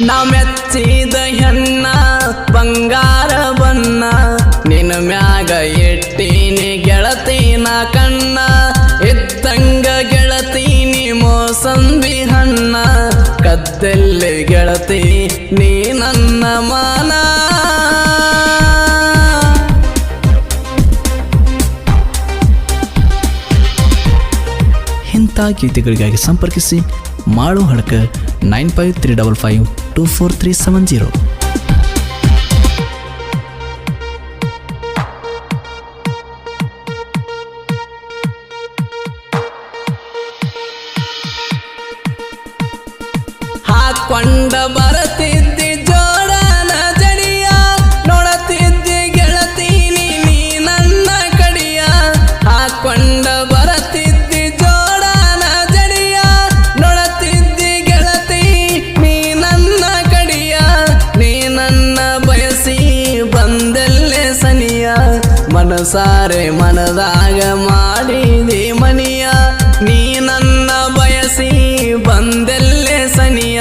ನಾ ಮೆಚ್ಚಿದ ಹೆಣ್ಣ ಬಂಗಾರ ಬಣ್ಣ ನಿನ್ನ ಮ್ಯಾಗ ಇಟ್ಟೀನಿ ಗೆಳತಿನ ಕಣ್ಣ ಇದ್ದಂಗ ಗೆಳತೀನಿ ಮೋಸಂಬಿ ಹಣ್ಣ ಕದ್ದೆಲ್ಲಿ ಗೆಳತಿ ನೀ ನನ್ನ ಮಾನ ಇಂಥ ಗೀತೆಗಳಿಗಾಗಿ ಸಂಪರ್ಕಿಸಿ ಮಾಳು ಹಡಕ 9535524370. ಹಾಕೊಂಡ ಬರತಿದ್ದಿ ಜೋಡನ ಜಡಿಯ ನೋಡತಿದ್ದಿ ಗೆಳತೀನಿ ನೀ ನನ್ನ ಕಡಿಯ ಹಾಕೊಂಡ ಬರತಿದ್ದಿ ಜೋಡನ ಜಡಿಯ ನೋಡತಿದ್ದಿ ಗೆಳತಿ ನೀ ನನ್ನ ಕಡಿಯ ನೀ ನನ್ನ ಬಯಸಿ ಬಂದೆಲ್ಲೆ ಸನಿಯ ಮನಸಾರೆ ಮನದಾಗ ಮಾಡಿದಿ ಮನಿಯ ನೀ ನನ್ನ ಬಯಸಿ ಬಂದೆಲ್ಲೆ ಸನಿಯ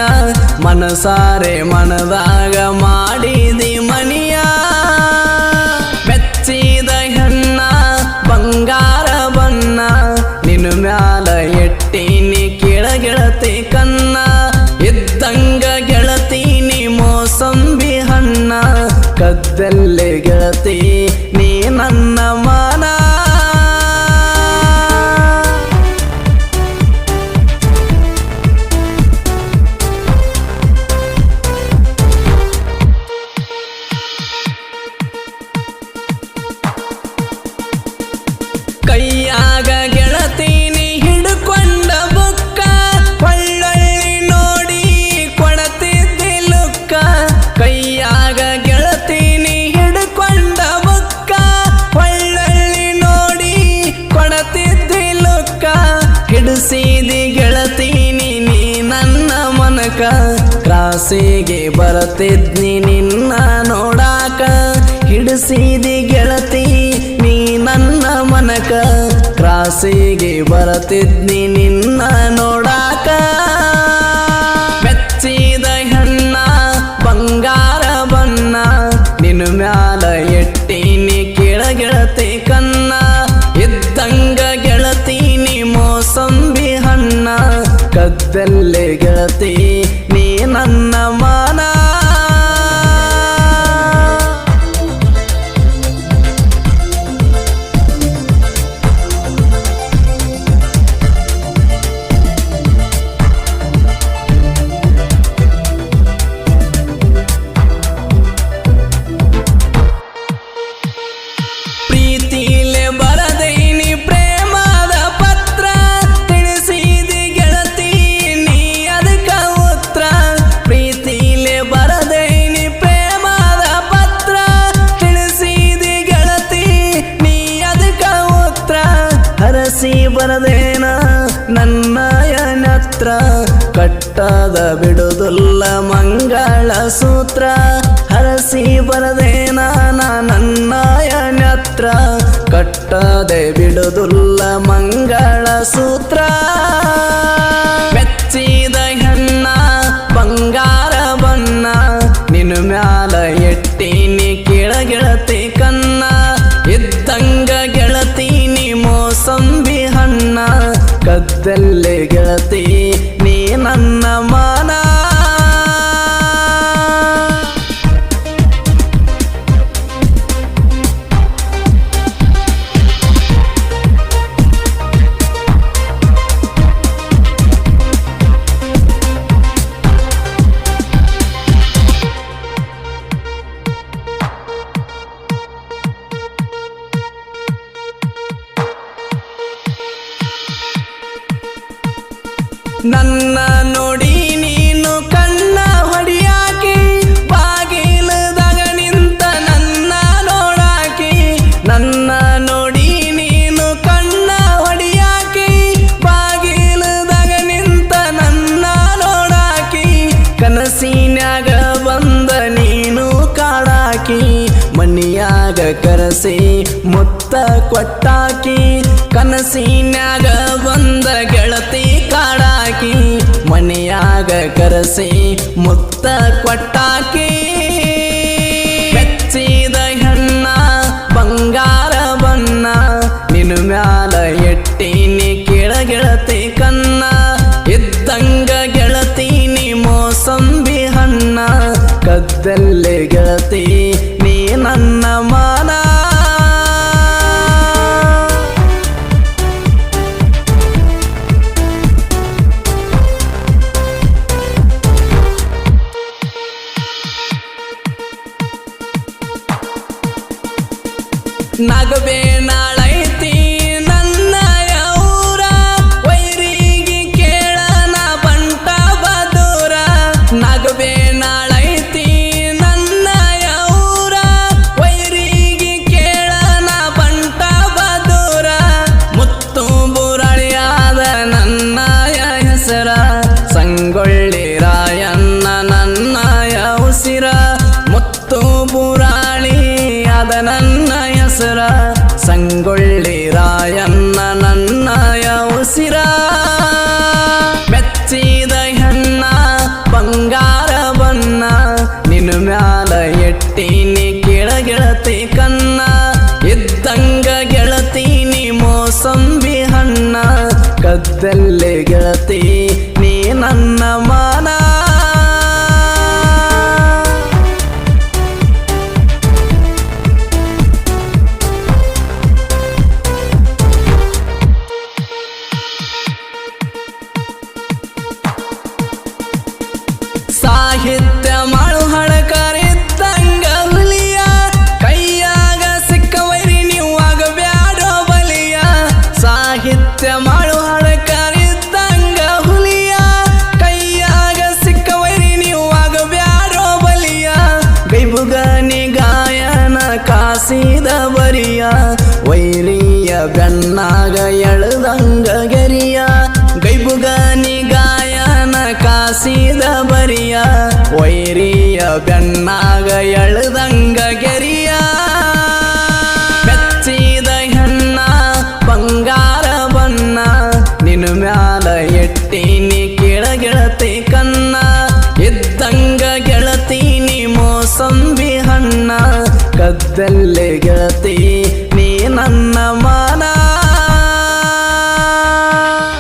ಮನಸಾರೆ ಮನದಾಗ ಮಾಡಿದಿ ಮನಿಯ ಮೆಚ್ಚಿದ ಹೆಣ್ಣ ಬಂಗಾರ ಬಣ್ಣ ನಿನ್ನ ಮ್ಯಾಲ ಎಟ್ಟೀನಿ ಕೆಳಗೆಳತಿ ಕನ್ನ ಇದ್ದಂಗ ಗೆಳತೀನಿ ಮೋಸಂಬಿ ಹಣ್ಣ ಕದ್ದೆಲ್ಲೆ ಗೆಳತಿ ನೀ ನನ್ನ ಮಾನ ಕೈಯಾಗ ಗೆಳತೀನಿ ಹಿಡ್ಕೊಂಡ ಬುಕ್ಕ ಹೊಳ್ಳಳ್ಳಿ ನೋಡಿ ಕೊಡತಿದ್ದಿ ಲುಕ್ಕ ಕೈಯಾಗ ಗೆಳತೀನಿ ಹಿಡ್ಕೊಂಡ ಬುಕ್ಕ ಹೊಳ್ಳಳ್ಳಿ ನೋಡಿ ಕೊಡತಿದ್ದಿ ಲುಕ್ಕ ಹಿಡಿಸಿದಿ ಗೆಳತೀನಿ ನೀ ನನ್ನ ಮನಕ ಕ್ರಾಸಿಗೆ ಬರತಿದ್ನಿ ನಿನ್ನ ನೋಡಾಕ ಹಿಡಿಸಿದಿ ಗೆಳತಿ ನೀ ನನ್ನ ಮನಕ ಕ್ರಾಸಿಗೆ ಬರತಿದ್ನಿ ನಿನ್ನ ನೋಡಾಕ ಮೆಚ್ಚಿದ ಹೆಣ್ಣ ಬಂಗಾರ ಬಣ್ಣ ನಿನ್ನ ಮ್ಯಾಲ ಎಟ್ಟೀನಿ ಕೆಳಗೆಳತಿ ಕನ್ನ ಇದ್ದಂಗ ಗೆಳತೀನಿ ಮೋಸಂಬಿ ಹಣ್ಣ ಕದ್ದೆಲ್ಲೆ ಗೆಳತಿ ನೀ ನನ್ನ ಮಾನ ಪ್ರೀತಿಲೆ ಬರದೈನಿ ಪ್ರೇಮದ ಪತ್ರ ತಿಳಿಸಿದಿ ಗೆಳತಿ ನೀ ಅದಕ್ಕ ಉತ್ತರ ಪ್ರೀತಿಲೆ ಬರದೈನಿ ಪ್ರೇಮದ ಪತ್ರ ತಿಳಿಸಿದಿ ಗೆಳತಿ ನೀ ಅದಕ್ಕ ಉತ್ತರ ಹರಸಿ ಬರದೇನ ನನ್ನಯ ನತ್ರ ಕಟ್ಟದ ಬಿಡುವುದಿಲ್ಲ ಮಂಗಳ ಸೂತ್ರ ಹರಸಿ ಬರದೇನ ನನ್ನಯ ನತ್ರ ಕಟ್ಟದೆ ಬಿಡುವುದಿಲ್ಲ ಮಂಗಳ ಸೂತ್ರ ಮೆಚ್ಚಿದ ಹೆಣ್ಣ ಬಂಗಾರ ಬಣ್ಣ ನಿನ್ನ ಮ್ಯಾಲ ಎಟ್ಟೀನಿ ಕೆಳಗೆಳತಿ ಕನ್ನ ಇದ್ದಂಗ ಗೆಳತೀನಿ ಮೋಸಂಬಿ ಹಣ್ಣ ಕದ್ದೆಲ್ಲೆ ಗೆಳತಿ ನೀ ನನ್ನ ಮಾನ ನನ್ನ ನೋಡಿ ನೀನು ಕಣ್ಣ ಹೊಡಿಯಾಕಿ ಬಾಗಿಲದಾಗ ನಿಂತ ನನ್ನ ನೋಡಾಕಿ ನನ್ನ ನೋಡಿ ನೀನು ಕಣ್ಣ ಹೊಡಿಯಾಕಿ ಬಾಗಿಲದಾಗ ನಿಂತ ನನ್ನ ನೋಡಾಕಿ ಕನಸಿನ್ಯಾಗ ಬಂದ ನೀನು ಕಾಡಾಕಿ ಮನಿಯಾಗ ಕರೆಸಿ ಮುತ್ತ ಕೊಟ್ಟಾಕಿ ಕನಸಿನ್ಯಾಗ ಬಂದ ಗೆಳತಿ ಕಾಡಾಕಿ ಮನೆಯಾಗ ಕರೆಸಿ ಮುತ್ತ ಕೊಟ್ಟಾಕಿ ಮೆಚ್ಚಿದ ಹೆಣ್ಣ ಬಂಗಾರ ಬಣ್ಣ ನಿನ್ನ ಮ್ಯಾಲ ಎಟ್ಟೀನಿ ಕೆಳಗೆಳತಿ ಕನ್ನ ಇದ್ದಂಗ ಗೆಳತೀನಿ ಮೋಸಂಬಿ ಹಣ್ಣ ಕದ್ದಲ್ಲೇ ಗೆಳತಿ ನೀ ನನ್ನ ಮಾನ ನಾಗಬೇನಾಳೈತಿ ನನ್ನ ಊರ ವೈರಿಗೆ ಕೇಳನ ಬಂಟ ಬದೂರ ನಾಗಬೇನಾಳೈತಿ ನನ್ನ ಊರ ವೈರಿಗೆ ಕೇಳನ ಬಂಟ ಬದೂರ ಮುತ್ತು ಬುರಳಿಯಾದ ನನ್ನ ಹೆಸರ ಸಂಗೊಳ್ಳಿ ರಾಯಣ್ಣ ನನ್ನ ಉಸಿರ ಮುತ್ತು ಬುರಾಳಿ ಆದ ನನ್ನ ಹೆಸರ ಸಂಗೊಳ್ಳಿ ರಾಯಣ್ಣ ನನ್ನ ಉಸಿರ ಮೆಚ್ಚಿದ ಹೆಣ್ಣ ಬಂಗಾರ ಬಣ್ಣ ನಿನ್ನ ಮ್ಯಾಲ ಎಟ್ಟೀನಿ ಕೆಳಗೆಳತಿ ಕನ್ನ ಇದ್ದಂಗ ಗೆಳತೀನಿ ಮೋಸಂಬಿ ಹಣ್ಣ ಕದ್ದಲ್ಲೇ ಗೆಳತಿ ನೀ ನನ್ನ ಮಾನ ಸಾಹಿತ್ಯ ಮಾಡು ಹಳಕರಿದ್ದಂಗ ಹುಲಿಯ ಕೈಯಾಗ ಸಿಕ್ಕವೈರಿ ನೀವು ಆಗಬ್ಯಾಡೋ ಬಲಿಯ ಸಾಹಿತ್ಯ ಮಾಡು ಹಳಕರಿದ್ದಂಗ ಹುಲಿಯ ಕೈಯಾಗ ಸಿಕ್ಕವೈರಿ ನೀವು ಆಗಬ್ಯಾಡೋ ಬಲಿಯ ಗೈಬುಗನಿ ಗಾಯನ ಕಾಸಿದ ಬರಿಯ ವೈರಿಯ ಬೆನ್ನಾಗ ಎಳದಂಗ ಗೆರಿಯ ಗೈಬುಗನಿ ಗಾಯನ ಕಾಸಿದ ಬರಿಯ ವೈರಿಯ ಬೆನ್ನಾಗ ಎಳದಂಗ ಗೆರಿಯ ಮೆಚ್ಚಿದ ಹೆಣ್ಣ ಬಂಗಾರ ಬಣ್ಣ ನಿನ್ನ ಮ್ಯಾಲ ಎಟ್ಟೀನಿ ಕೆಳಗೆಳತಿ ಕನ್ನ ಇದ್ದಂಗ ಗೆಳತೀನಿ ಮೋಸಂಬಿ ಹಣ್ಣ ಕದ್ದಲ್ಲೇ ಗೆಳತಿ ನೀ ನನ್ನ